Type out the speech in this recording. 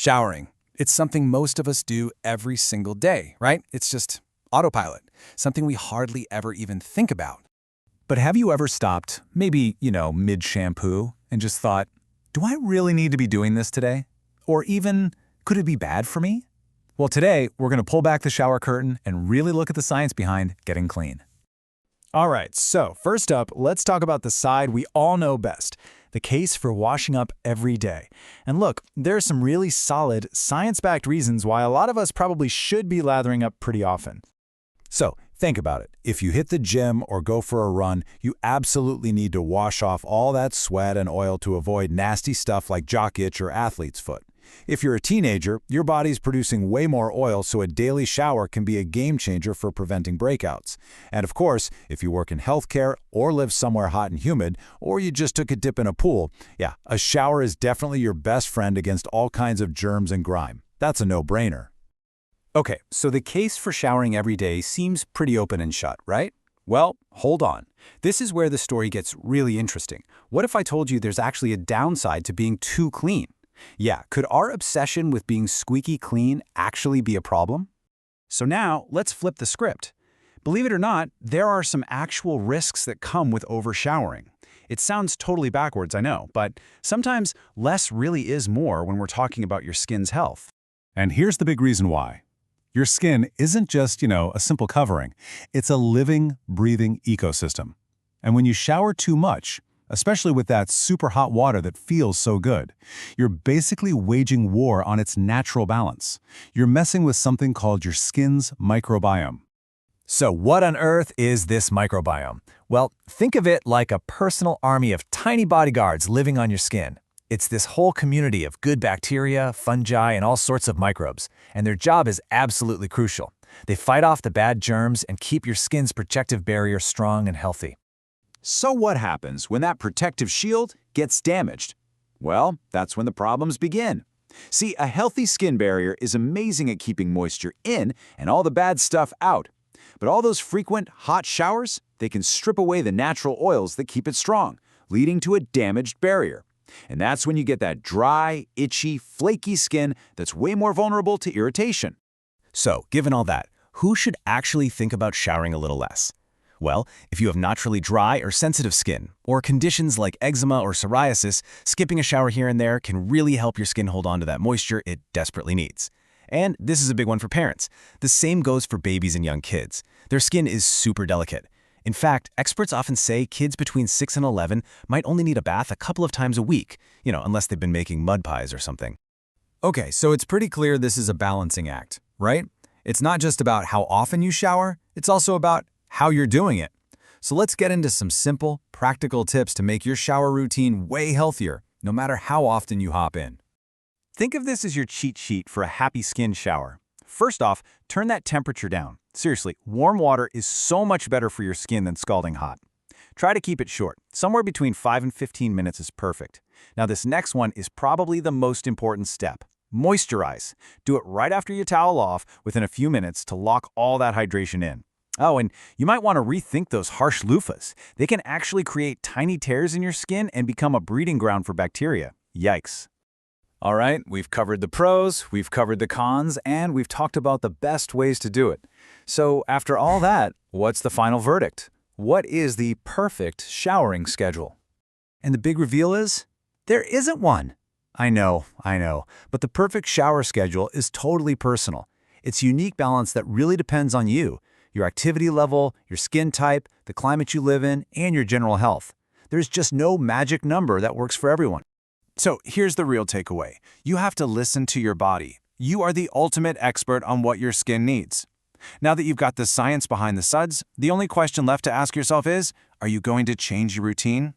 Showering. It's something most of us do every single day, right? It's just autopilot, something we hardly ever even think about. But have you ever stopped, maybe, mid-shampoo, and just thought, do I really need to be doing this today? Or even, could it be bad for me? Well, today, we're going to pull back the shower curtain and really look at the science behind getting clean. All right, so first up, let's talk about the side we all know best, the case for washing up every day. And look, there are some really solid, science-backed reasons why a lot of us probably should be lathering up pretty often. So, think about it. If you hit the gym or go for a run, you absolutely need to wash off all that sweat and oil to avoid nasty stuff like jock itch or athlete's foot. If you're a teenager, your body's producing way more oil, so a daily shower can be a game changer for preventing breakouts. And of course, if you work in healthcare or live somewhere hot and humid, or you just took a dip in a pool, yeah, a shower is definitely your best friend against all kinds of germs and grime. That's a no-brainer. Okay, so the case for showering every day seems pretty open and shut, right? Well, hold on. This is where the story gets really interesting. What if I told you there's actually a downside to being too clean? Yeah, could our obsession with being squeaky clean actually be a problem? So now, let's flip the script. Believe it or not, there are some actual risks that come with overshowering. It sounds totally backwards, I know, but sometimes less really is more when we're talking about your skin's health. And here's the big reason why. Your skin isn't just, a simple covering. It's a living, breathing ecosystem. And when you shower too much, especially with that super hot water that feels so good, you're basically waging war on its natural balance. You're messing with something called your skin's microbiome. So what on earth is this microbiome? Well, think of it like a personal army of tiny bodyguards living on your skin. It's this whole community of good bacteria, fungi, and all sorts of microbes, and their job is absolutely crucial. They fight off the bad germs and keep your skin's protective barrier strong and healthy. So what happens when that protective shield gets damaged? Well, that's when the problems begin. See, a healthy skin barrier is amazing at keeping moisture in and all the bad stuff out. But all those frequent, hot showers, they can strip away the natural oils that keep it strong, leading to a damaged barrier. And that's when you get that dry, itchy, flaky skin that's way more vulnerable to irritation. So, given all that, who should actually think about showering a little less? Well, if you have naturally dry or sensitive skin, or conditions like eczema or psoriasis, skipping a shower here and there can really help your skin hold on to that moisture it desperately needs. And this is a big one for parents. The same goes for babies and young kids. Their skin is super delicate. In fact, experts often say kids between 6 and 11 might only need a bath a couple of times a week, unless they've been making mud pies or something. Okay, so it's pretty clear this is a balancing act, right? It's not just about how often you shower, it's also about how you're doing it. So let's get into some simple, practical tips to make your shower routine way healthier, no matter how often you hop in. Think of this as your cheat sheet for a happy skin shower. First off, turn that temperature down. Seriously, warm water is so much better for your skin than scalding hot. Try to keep it short. Somewhere between 5 and 15 minutes is perfect. Now this next one is probably the most important step. Moisturize. Do it right after you towel off within a few minutes to lock all that hydration in. Oh, and you might want to rethink those harsh loofahs. They can actually create tiny tears in your skin and become a breeding ground for bacteria. Yikes. All right, we've covered the pros, we've covered the cons, and we've talked about the best ways to do it. So after all that, what's the final verdict? What is the perfect showering schedule? And the big reveal is, there isn't one. I know, but the perfect shower schedule is totally personal. It's a unique balance that really depends on you, your activity level, your skin type, the climate you live in, and your general health. There's just no magic number that works for everyone. So here's the real takeaway. You have to listen to your body. You are the ultimate expert on what your skin needs. Now that you've got the science behind the suds, the only question left to ask yourself is, are you going to change your routine?